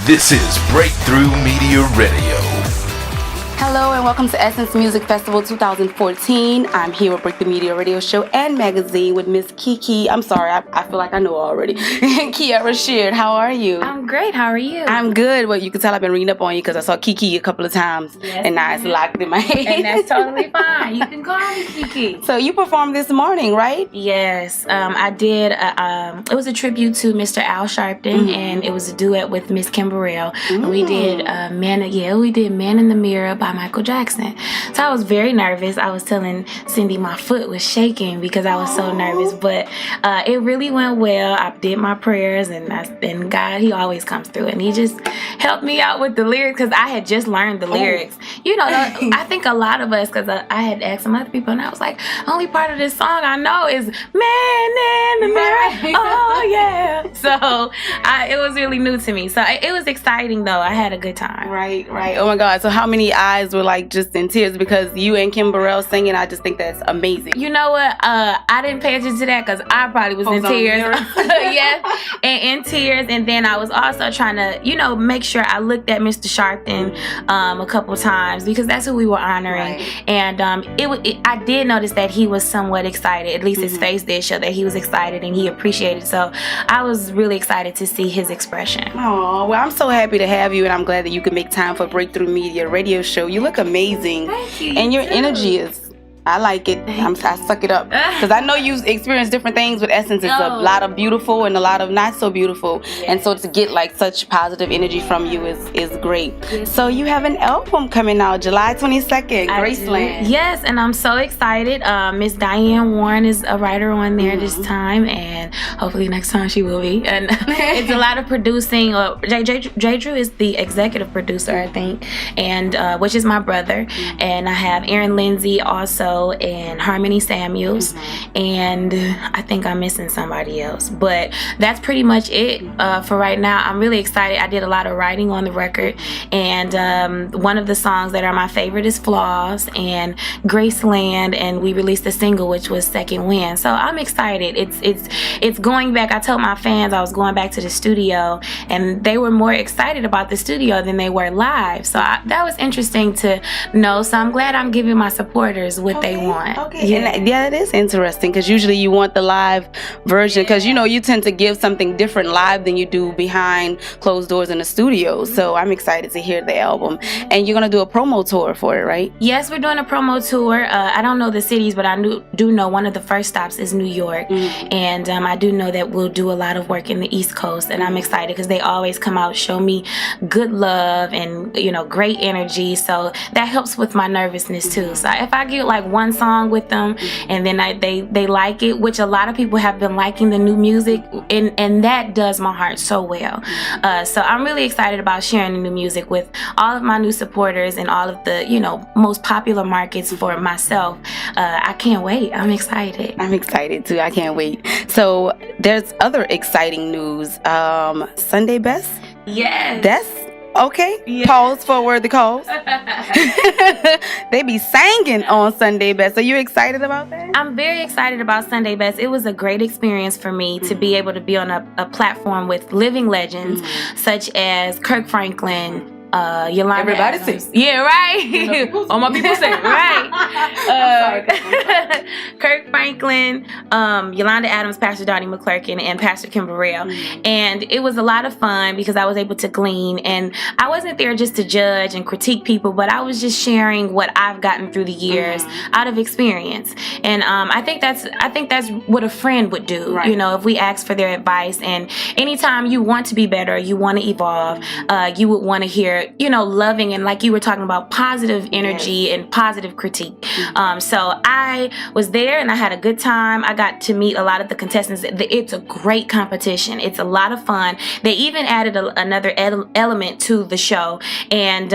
This is Breakthru Media Radio. Hello and welcome to Essence Music Festival 2014. I'm here with Breakthru Media Radio Show and Magazine with Miss Kiki. I'm sorry, I feel like I know already. Kierra Sheard, how are you? I'm great. How are you? I'm good. Well, you can tell I've been reading up on you because I saw Kiki a couple of times, and now it's locked in my head. And that's totally fine. You can call me Kiki. So you performed this morning, right? Yes, I did. It was a tribute to Mr. Al Sharpton, and it was a duet with Miss Kim Burrell. We did Man in the Mirror by Michael Jackson. So I was very nervous. I was telling Cindy my foot was shaking because I was so nervous, but it really went well. I did my prayers, and God, He always comes through, and He just helped me out with the lyrics because I had just learned the lyrics. You know, I think a lot of us, because I had asked some other people, and I was like, only part of this song I know is Man in the Mirror. Oh yeah. So it was really new to me. So it was exciting though. I had a good time. Right. Oh my God. So how many eyes were like just in tears because you and Kim Burrell singing? I just think that's amazing. You know what? I didn't pay attention to that because I probably was in tears. Yeah, and in tears. And then I was also trying to, make sure I looked at Mr. Sharpton a couple times because that's who we were honoring. Right. And I did notice that he was somewhat excited. At least his face did show that he was excited and he appreciated. So I was really excited to see his expression. Oh, well, I'm so happy to have you, and I'm glad that you could make time for Breakthru Media Radio Show. You look amazing. Thank you. And your energy is, I like it. I suck it up. Because I know you've experienced different things with Essence. It's a lot of beautiful and a lot of not so beautiful. Yes. And so to get like such positive energy from you is great. Yes. So you have an album coming out July 22nd, Graceland. Yes, and I'm so excited. Miss Diane Warren is a writer on there this time, and hopefully next time she will be. And it's a lot of producing. J. Drew is the executive producer, I think, and which is my brother. And I have Aaron Lindsay also, and Harmony Samuels, and I think I'm missing somebody else, but that's pretty much it for right now. I'm really excited. I did a lot of writing on the record, and one of the songs that are my favorite is Flaws and Graceland, and we released a single which was Second Wind. So I'm excited. It's going back. I told my fans I was going back to the studio, and they were more excited about the studio than they were live. So that was interesting to know. So I'm glad I'm giving my supporters what they want. Okay. Yeah. And it is interesting because usually you want the live version because you tend to give something different live than you do behind closed doors in the studio. So I'm excited to hear the album. And you're gonna do a promo tour for it, right? Yes, we're doing a promo tour. I don't know the cities, but I do know one of the first stops is New York, and I do know that we'll do a lot of work in the East Coast, and I'm excited because they always come out, show me good love and great energy. So that helps with my nervousness too. So if I get like one song with them and then they like it, which a lot of people have been liking the new music, and that does my heart so well. So I'm really excited about sharing the new music with all of my new supporters and all of the most popular markets for myself. I can't wait. I'm excited. I'm excited too. I can't wait. So there's other exciting news. Sunday Best? Yes. That's okay. Yeah. Pause for a word to cause. They be singing on Sunday Best. Are you excited about that? I'm very excited about Sunday Best. It was a great experience for me to be able to be on a platform with living legends such as Kirk Franklin, Yolanda Everybody Adams. sings. Yeah, right. All my people sing, right. Kirk Franklin, Yolanda Adams, Pastor Donnie McClurkin, and Pastor Kim Burrell. And it was a lot of fun because I was able to glean, and I wasn't there just to judge and critique people, but I was just sharing what I've gotten through the years out of experience. And I think that's what a friend would do. Right. If we ask for their advice, and anytime you want to be better, you want to evolve, you would want to hear loving and, like you were talking about, positive energy and positive critique. So I was there and I had a good time. I got to meet a lot of the contestants. It's a great competition. It's a lot of fun. They even added another element to the show, and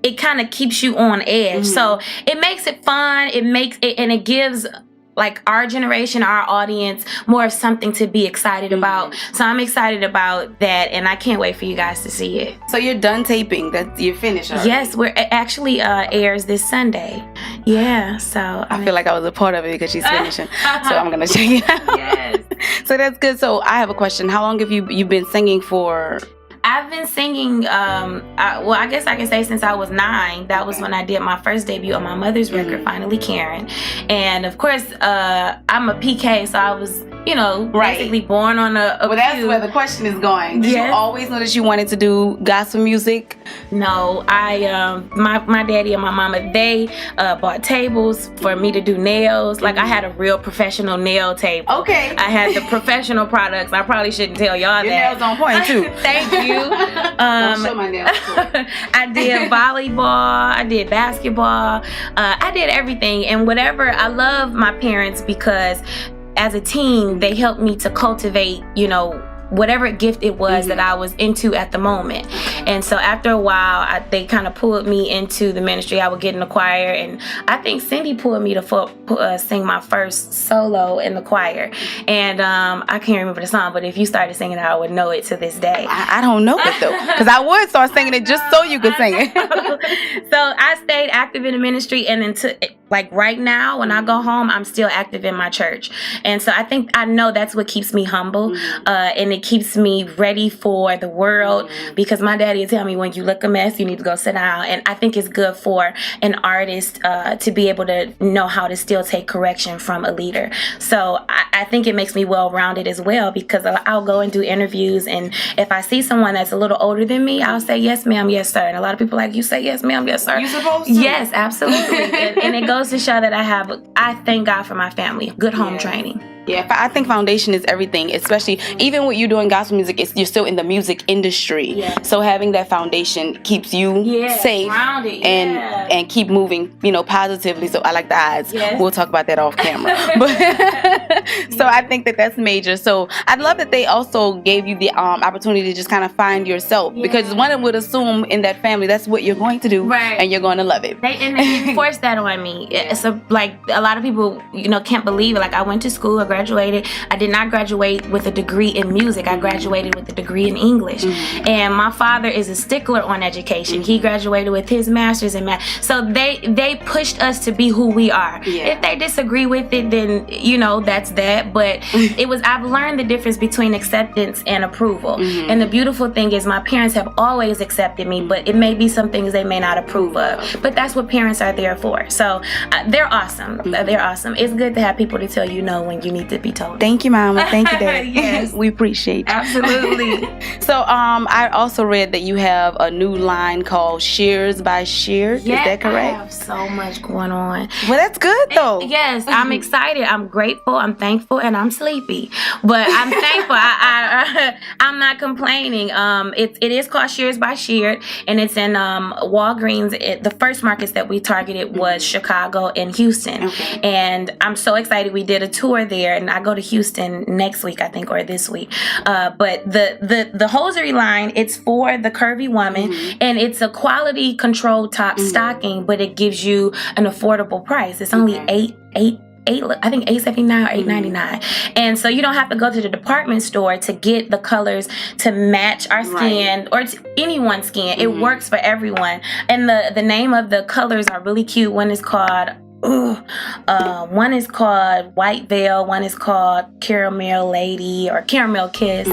it kind of keeps you on edge. So it makes it fun. It gives like our generation, our audience, more of something to be excited about. So I'm excited about that, and I can't wait for you guys to see it. So you're done taping? That you're finished already? Yes, it actually airs this Sunday. Yeah, so I feel like I was a part of it because she's finishing. So I'm gonna check it out. Yes. So that's good. So I have a question. How long have you been singing for? I've been singing, I guess I can say since I was 9. That was when I did my first debut on my mother's record, Finally Karen. And of course, I'm a PK, so I was, basically born on a Well, that's where the question is going. Did you always know that you wanted to do gospel music? No, my daddy and my mama, they bought tables for me to do nails. Like, I had a real professional nail table. Okay. I had the professional products. I probably shouldn't tell y'all Your that. nails on point, too. Thank you. Don't show my nails, too. I did volleyball. I did basketball. I did everything. And whatever, I love my parents because as a teen, they helped me to cultivate, whatever gift it was that I was into at the moment. And so after a while, they kind of pulled me into the ministry. I would get in the choir, and I think Cindy pulled me to sing my first solo in the choir. And I can't remember the song, but if you started singing it, I would know it to this day. I don't know it, though, because I would start singing it just so you could sing it. So I stayed active in the ministry, and until right now, when I go home, I'm still active in my church. And so I know that's what keeps me humble, and it keeps me ready for the world, because my daddy would tell me, when you look a mess, you need to go sit down. And I think it's good for an artist to be able to know how to still take correction from a leader. So I think it makes me well-rounded as well, because I'll go and do interviews, and if I see someone that's a little older than me, I'll say, yes, ma'am, yes, sir. And a lot of people are like, you say yes, ma'am, yes, sir. You supposed to? Yes, absolutely. and it goes to show that I thank God for my family. Good home training. Yeah, I think foundation is everything, especially even when you're doing gospel music, you're still in the music industry. Yeah. So having that foundation keeps you safe, grounded, and keep moving, positively. So I like the odds. Yes. We'll talk about that off camera. But so I think that's major. So I'd love that they also gave you the opportunity to just kind of find yourself, because one would assume in that family that's what you're going to do, right, and you're going to love it. They forced that on me. It's a lot of people, can't believe it. Like, I went to school, I graduated. I did not graduate with a degree in music. I graduated with a degree in English. And my father is a stickler on education. He graduated with his master's in math. So they pushed us to be who we are. If they disagree with it, then that's that. But I've learned the difference between acceptance and approval. And the beautiful thing is, my parents have always accepted me, but it may be some things they may not approve of. But that's what parents are there for. So they're awesome. They're awesome. It's good to have people to tell you no when you need to be told. Thank you, Mama. Thank you, Dad. Yes. We appreciate you. Absolutely. So I also read that you have a new line called Shears by Sheard. Is that correct? I have so much going on. Well, that's good, though. Yes, I'm excited. I'm grateful. I'm thankful, and I'm sleepy. But I'm thankful. I'm not complaining. It is called Shears by Sheard, and it's in Walgreens. The first markets that we targeted was Chicago and Houston. Okay. And I'm so excited. We did a tour there, and I go to Houston next week, I think, or this week. But the Hosiery line, it's for the curvy woman, and it's a quality controlled top stocking, but it gives you an affordable price. It's only I think $8.79 or $8.99, and so you don't have to go to the department store to get the colors to match our skin or to anyone's skin. It works for everyone, and the name of the colors are really cute. One is called White Veil, one is called Caramel Lady or Caramel Kiss,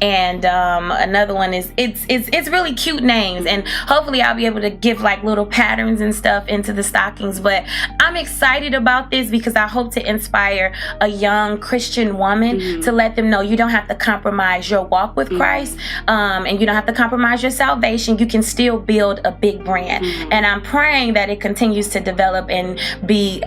and another one is it's really cute names, and hopefully I'll be able to give little patterns and stuff into the stockings. But I'm excited about this because I hope to inspire a young Christian woman to let them know you don't have to compromise your walk with Christ, and you don't have to compromise your salvation. You can still build a big brand, and I'm praying that it continues to develop and be,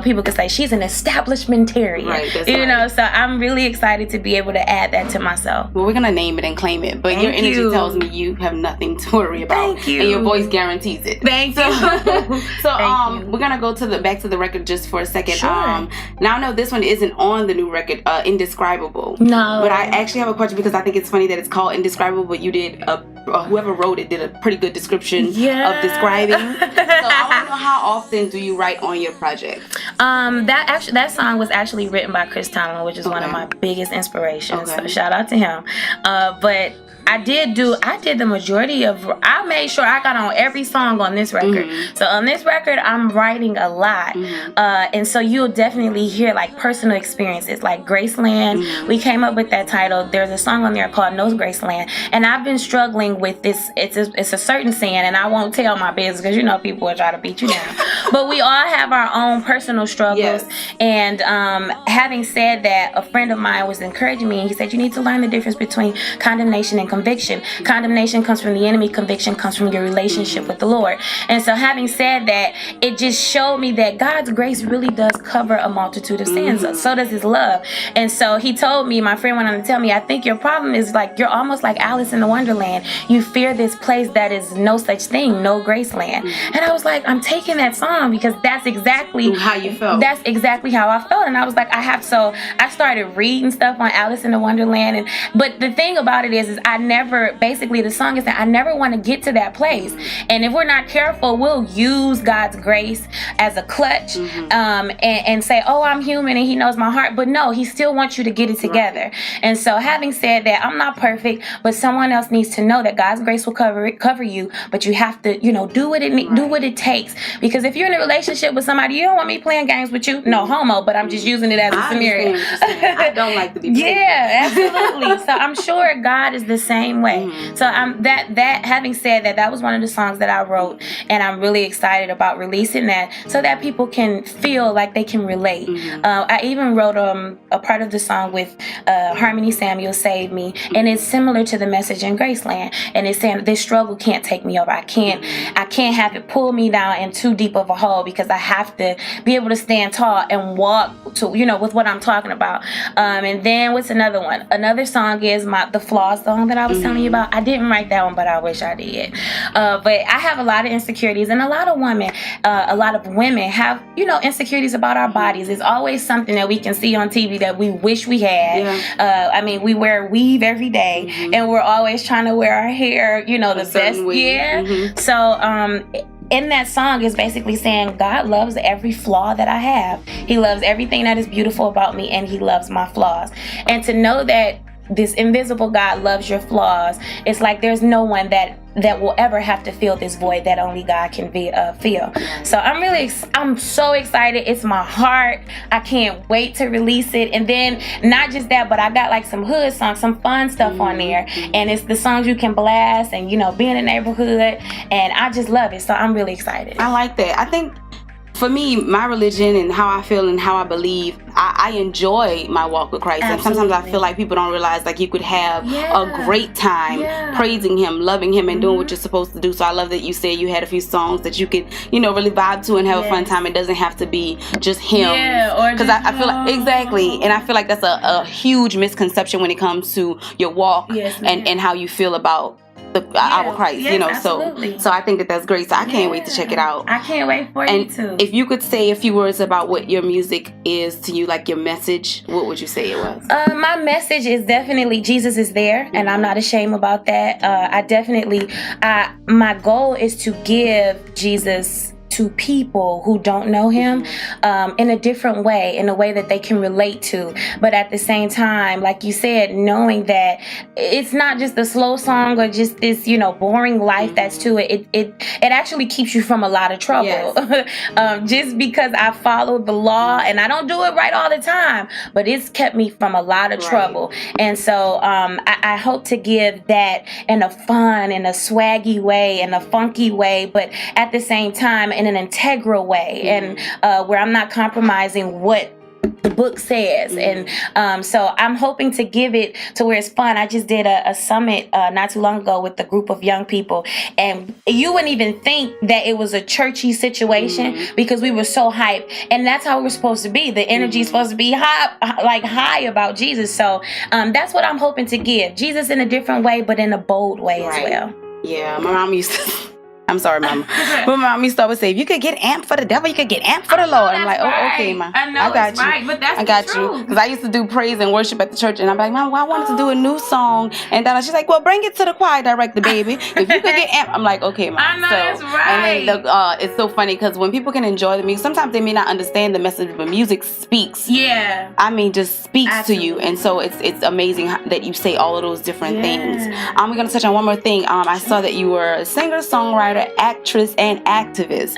people could say she's an establishmentarian, right, so I'm really excited to be able to add that to myself. Well, we're gonna name it and claim it, but your energy tells me you have nothing to worry about. Thank you. And your voice guarantees it. Thank you. So we're gonna go back to the record just for a second. Sure. Now I know this one isn't on the new record, Indescribable. No. But I actually have a question, because I think it's funny that it's called Indescribable, but you did whoever wrote it did a pretty good description of describing. So I want to know, how often do you write on your project? That song was actually written by Chris Tomlin, which is one of my biggest inspirations. So shout out to him. But I did the majority of, I made sure I got on every song on this record. So on this record, I'm writing a lot. And so you'll definitely hear like personal experiences, like Graceland. We came up with that title. There's a song on there called No Graceland. And I've been struggling with this. It's a certain sin, and I won't tell my business because you know people will try to beat you down. But we all have our own personal struggles. And having said that, a friend of mine was encouraging me, and he said, you need to learn the difference between condemnation and conviction. Condemnation comes from the enemy. Conviction comes from your relationship with the Lord. And so having said that, it just showed me that God's grace really does cover a multitude of sins. So does his love. And so he told me, my friend went on to tell me, I think your problem is like, you're almost like Alice in the Wonderland. You fear this place that is no such thing, no Graceland. And I was like, I'm taking that song because that's exactly how you felt. That's exactly how I felt. And I was like, I started reading stuff on Alice in the Wonderland. But the thing about it is basically the song is that I never want to get to that place. And if we're not careful, we'll use God's grace as a clutch and say, oh, I'm human and he knows my heart. But no, he still wants you to get it together. And so having said that, I'm not perfect, but someone else needs to know that God's grace will cover you, but you have to, do what it takes. Because if you're in a relationship with somebody, you don't want me playing games with you. No homo, but I'm just using it as a scenario. I don't like to be played. Yeah, absolutely. So I'm sure God is the same way. So having said that, that was one of the songs that I wrote, and I'm really excited about releasing that so that people can feel like they can relate. I even wrote a part of the song with Harmony Samuel, Save Me, and it's similar to the message in Graceland, and it's saying this struggle can't take me over. I can't have it pull me down in too deep of a hole, because I have to be able to stand tall and walk to with what I'm talking about. And then what's another one? Another song is the Flaws song that I was telling you about. I didn't write that one, but I wish I did. But I have a lot of insecurities, and a lot of women have insecurities about our bodies. It's always something that we can see on TV that we wish we had. We wear weave every day, and we're always trying to wear our hair, the best. So in that song is basically saying God loves every flaw that I have. He loves everything that is beautiful about me, and he loves my flaws. And to know that this invisible God loves your flaws, it's like there's no one that will ever have to fill this void that only God can feel. So I'm so excited. It's my heart. I can't wait to release it. And then not just that, but I got like some hood songs, some fun stuff on there. And it's the songs you can blast and, be in the neighborhood. And I just love it. So I'm really excited. I like that. I think for me, my religion and how I feel and how I believe, I enjoy my walk with Christ. Absolutely. And sometimes I feel like people don't realize like you could have a great time praising him, loving him, and doing what you're supposed to do. So I love that you said you had a few songs that you could, really vibe to and have a fun time. It doesn't have to be just him. Because I feel like, exactly. And I feel like that's a huge misconception when it comes to your walk and how you feel about our Christ, absolutely. So I think that that's great. So I can't wait to check it out. I can't wait for you to. If you could say a few words about what your music is to you, like your message, what would you say it was? My message is definitely Jesus is there, and I'm not ashamed about that. My goal is to give Jesus to people who don't know him in a different way, in a way that they can relate to. But at the same time, like you said, knowing that it's not just a slow song or just this, boring life that's to it. It actually keeps you from a lot of trouble. Just because I followed the law, and I don't do it right all the time, but it's kept me from a lot of trouble. And so I hope to give that in a fun, in a swaggy way, in a funky way, but at the same time in an integral way, and where I'm not compromising what the book says. And so I'm hoping to give it to where it's fun. I just did a summit not too long ago with a group of young people, and you wouldn't even think that it was a churchy situation because we were so hyped, and that's how we're supposed to be. The energy is supposed to be high about Jesus. So that's what I'm hoping to give. Jesus in a different way, but in a bold way as well. Yeah, my mom used to I'm sorry, Mama. But Mama used to always say, if you could get amped for the devil, you could get amped for the Lord. I'm like, right. okay, Ma. I know I got it's you. right, but that's I got the you. truth. Because I used to do praise and worship at the church, and I'm like, Mom, well, I wanted to do a new song. And then she's like, well, bring it to the choir director, baby. If you could get amped. I'm like, okay, Ma. I know that's right. And then it's so funny because when people can enjoy the music, sometimes they may not understand the message, but music speaks. Yeah. I mean, just speaks Absolutely. to you. And so it's amazing that you say all of those different things. We're going to touch on one more thing. I saw that you were a singer, songwriter, actress, and activist.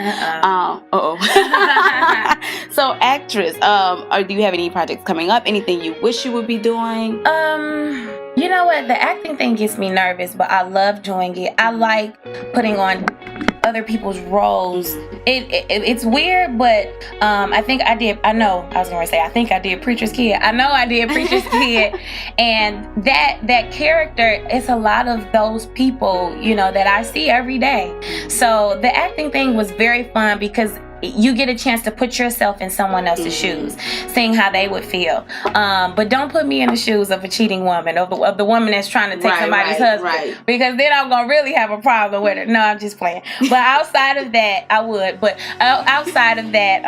So, actress, do you have any projects coming up? Anything you wish you would be doing? You know what? The acting thing gets me nervous, but I love doing it. I like putting on other people's roles. It's weird, but I think I did. I think I did Preacher's Kid. I know I did Preacher's Kid, and that character is a lot of those people, that I see every day. So the acting thing was very fun because you get a chance to put yourself in someone else's shoes, seeing how they would feel. But don't put me in the shoes of a cheating woman, of the woman that's trying to take somebody's husband, because then I'm gonna really have a problem with it. No, I'm just playing. But outside of that, I would. But outside of that,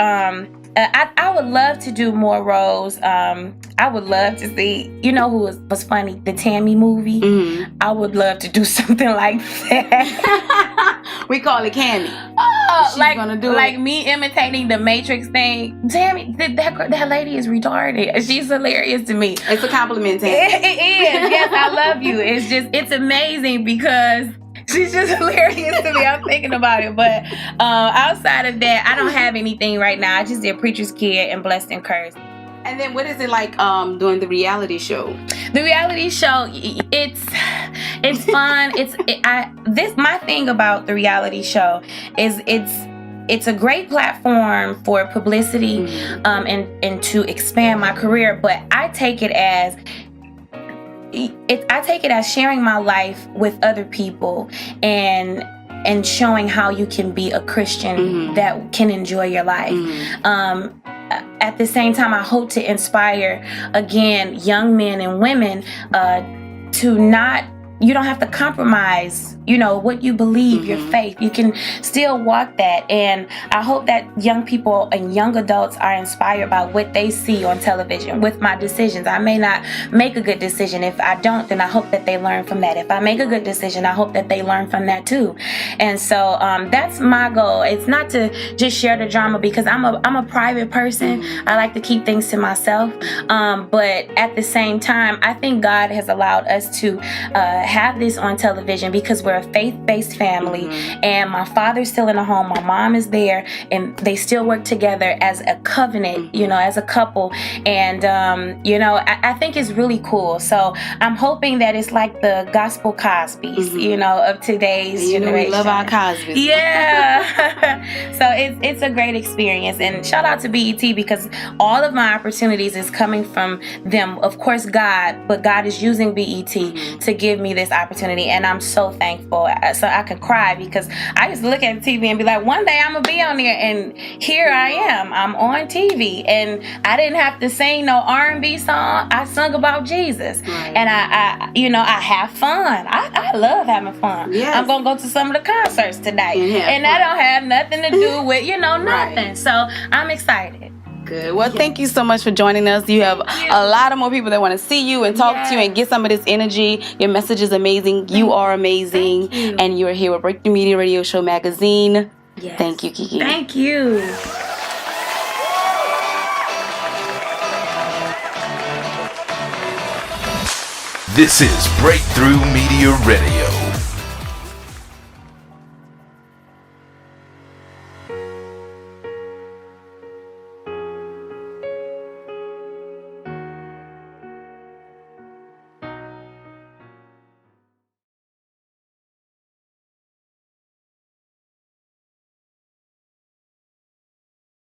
I would love to do more roles. I would love to see, who was funny, the Tammy movie. Mm-hmm. I would love to do something like that. We call it Candy. Like me imitating the Matrix thing. Tammy, that lady is retarded. She's hilarious to me. It's a compliment, Tammy. It is. Yes, I love you. It's amazing because she's just hilarious to me. I'm thinking about it. But outside of that, I don't have anything right now. I just did Preacher's Kid and Blessed and Cursed. And then what is it like doing the reality show? The reality show, it's fun. My thing about the reality show is it's a great platform for publicity and to expand my career. But I take it as sharing my life with other people and showing how you can be a Christian that can enjoy your life. At the same time, I hope to inspire, again, young men and women you don't have to compromise, what you believe, your faith. You can still walk that. And I hope that young people and young adults are inspired by what they see on television with my decisions. I may not make a good decision. If I don't, then I hope that they learn from that. If I make a good decision, I hope that they learn from that too. And so that's my goal. It's not to just share the drama because I'm a private person. I like to keep things to myself. But at the same time, I think God has allowed us to have this on television because we're a faith-based family, and my father's still in the home, my mom is there, and they still work together as a covenant, as a couple. And I think it's really cool. So I'm hoping that it's like the gospel Cosbys, of today's generation. We love our Cosbys. Yeah. So it's a great experience, and shout out to BET because all of my opportunities is coming from them. Of course, God, but God is using BET to give me this opportunity, and I'm so thankful. So I could cry because I used to look at the TV and be like, one day I'm gonna be on there, and here I am. I'm on TV, and I didn't have to sing no R&B song. I sung about Jesus, and I have fun. I love having fun. Yes. I'm gonna go to some of the concerts tonight, and that don't have nothing to do with nothing. So I'm excited. Good. Well, thank you so much for joining us. You have a lot of more people that want to see you and talk to you and get some of this energy. Your message is amazing. You are amazing. And you are here with Breakthru Media Radio Show Magazine. Yes. Thank you, Kiki. Thank you. This is Breakthru Media Radio.